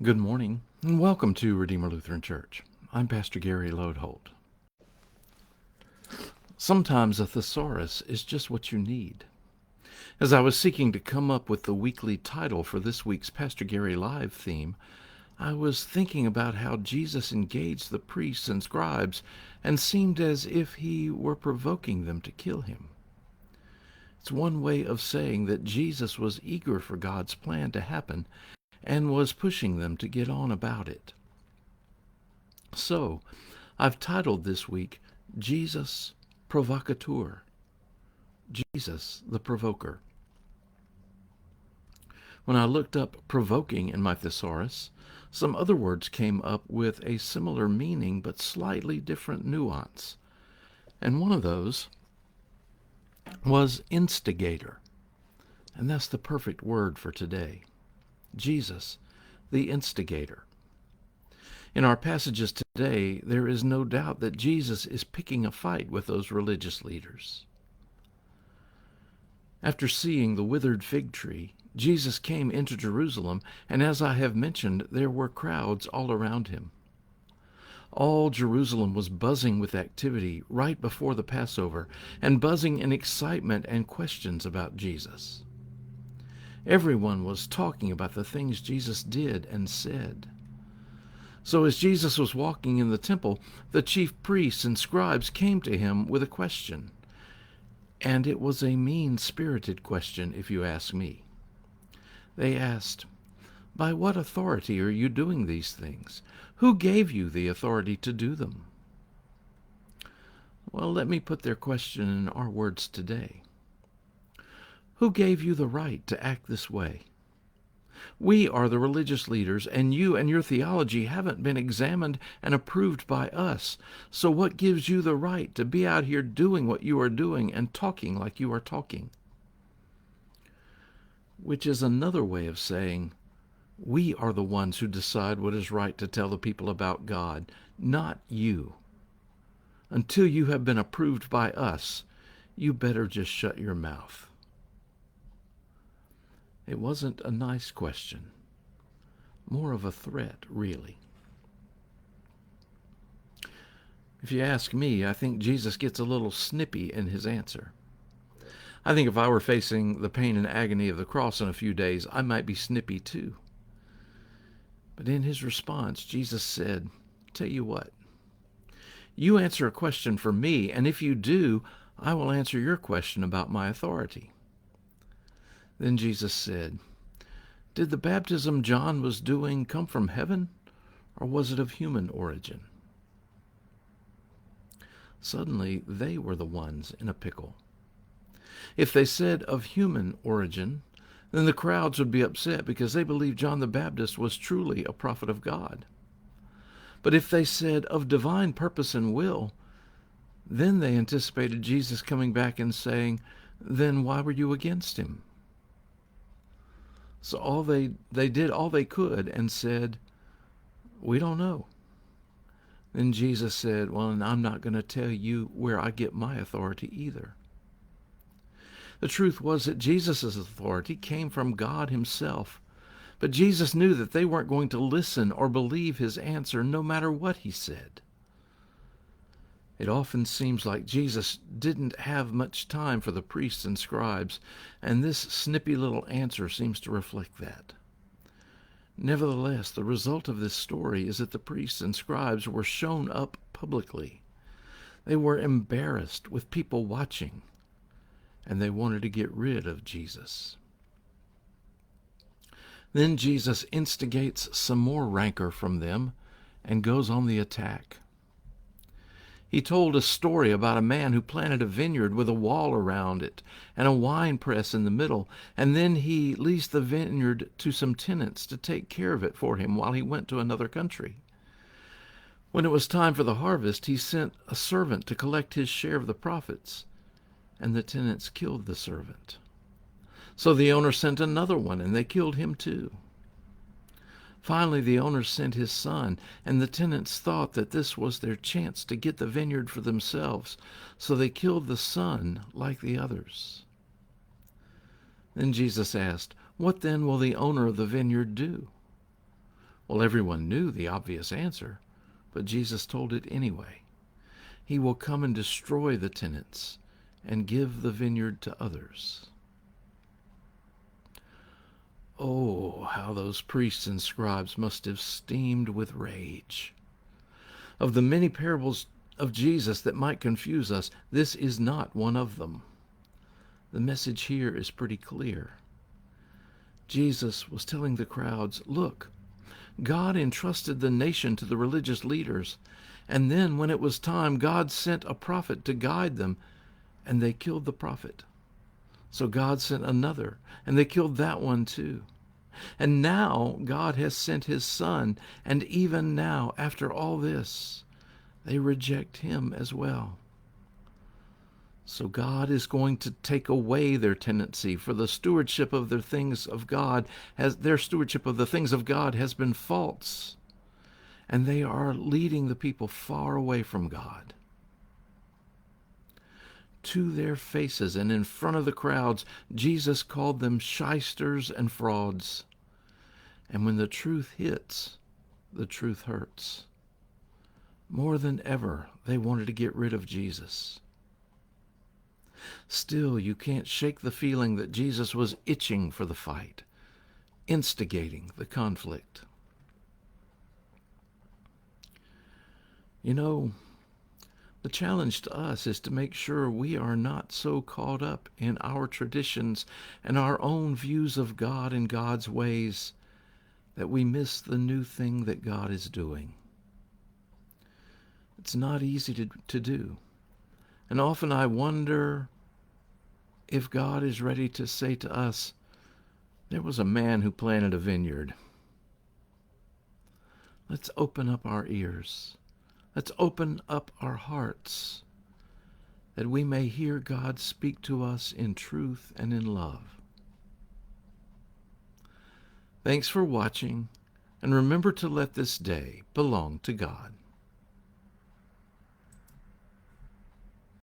Good morning, and welcome to Redeemer Lutheran Church. I'm Pastor Gary Lodeholt. Sometimes a thesaurus is just what you need. As I was seeking to come up with the weekly title for this week's Pastor Gary Live theme, I was thinking about how Jesus engaged the priests and scribes and seemed as if he were provoking them to kill him. It's one way of saying that Jesus was eager for God's plan to happen and was pushing them to get on about it. So, I've titled this week, Jesus Provocateur, Jesus the Provoker. When I looked up provoking in my thesaurus, some other words came up with a similar meaning but slightly different nuance. And one of those was instigator. And that's the perfect word for today. Jesus, the instigator. In our passages today, there is no doubt that Jesus is picking a fight with those religious leaders. After seeing the withered fig tree, Jesus came into Jerusalem, and as I have mentioned, there were crowds all around him. All Jerusalem was buzzing with activity right before the Passover, and buzzing in excitement and questions about Jesus. Everyone was talking about the things Jesus did and said. So as Jesus was walking in the temple, the chief priests and scribes came to him with a question. And it was a mean-spirited question, if you ask me. They asked, "By what authority are you doing these things? Who gave you the authority to do them?" Well, let me put their question in our words today. Who gave you the right to act this way? We are the religious leaders, and you and your theology haven't been examined and approved by us. So what gives you the right to be out here doing what you are doing and talking like you are talking? Which is another way of saying, we are the ones who decide what is right to tell the people about God, not you. Until you have been approved by us, you better just shut your mouth. It wasn't a nice question, more of a threat, really. If you ask me, I think Jesus gets a little snippy in his answer. I think if I were facing the pain and agony of the cross in a few days, I might be snippy too. But in his response, Jesus said, "Tell you what, you answer a question for me, and if you do, I will answer your question about my authority." Then Jesus said, "Did the baptism John was doing come from heaven, or was it of human origin?" Suddenly, they were the ones in a pickle. If they said of human origin, then the crowds would be upset because they believed John the Baptist was truly a prophet of God. But if they said of divine purpose and will, then they anticipated Jesus coming back and saying, "Then why were you against him?" So they did all they could and said, "We don't know." Then Jesus said, "Well, and I'm not going to tell you where I get my authority either." The truth was that Jesus' authority came from God himself, but Jesus knew that they weren't going to listen or believe his answer no matter what he said. It often seems like Jesus didn't have much time for the priests and scribes, and this snippy little answer seems to reflect that. Nevertheless, the result of this story is that the priests and scribes were shown up publicly. They were embarrassed with people watching, and they wanted to get rid of Jesus. Then Jesus instigates some more rancor from them and goes on the attack. He told a story about a man who planted a vineyard with a wall around it and a wine press in the middle, and then he leased the vineyard to some tenants to take care of it for him while he went to another country. When it was time for the harvest, he sent a servant to collect his share of the profits, and the tenants killed the servant. So the owner sent another one, and they killed him too. Finally, the owner sent his son, and the tenants thought that this was their chance to get the vineyard for themselves, so they killed the son like the others. Then Jesus asked, "What then will the owner of the vineyard do?" Well, everyone knew the obvious answer, but Jesus told it anyway. He will come and destroy the tenants and give the vineyard to others. Oh, how those priests and scribes must have steamed with rage. Of the many parables of Jesus that might confuse us, this is not one of them. The message here is pretty clear. Jesus was telling the crowds, look, God entrusted the nation to the religious leaders, and then when it was time, God sent a prophet to guide them, and they killed the prophet. So God sent another, and they killed that one too. And now God has sent his Son, and even now, after all this, they reject him as well. So God is going to take away their tendency, for the stewardship of their things of God their stewardship of the things of God has been false, and they are leading the people far away from God. To their faces and in front of the crowds, Jesus called them shysters and frauds. And when the truth hits, the truth hurts. More than ever, they wanted to get rid of Jesus. Still, you can't shake the feeling that Jesus was itching for the fight, instigating the conflict. You know, the challenge to us is to make sure we are not so caught up in our traditions and our own views of God and God's ways that we miss the new thing that God is doing. It's not easy to do. And often I wonder if God is ready to say to us, there was a man who planted a vineyard. Let's open up our ears. Let's open up our hearts that we may hear God speak to us in truth and in love. Thanks for watching, and remember to let this day belong to God.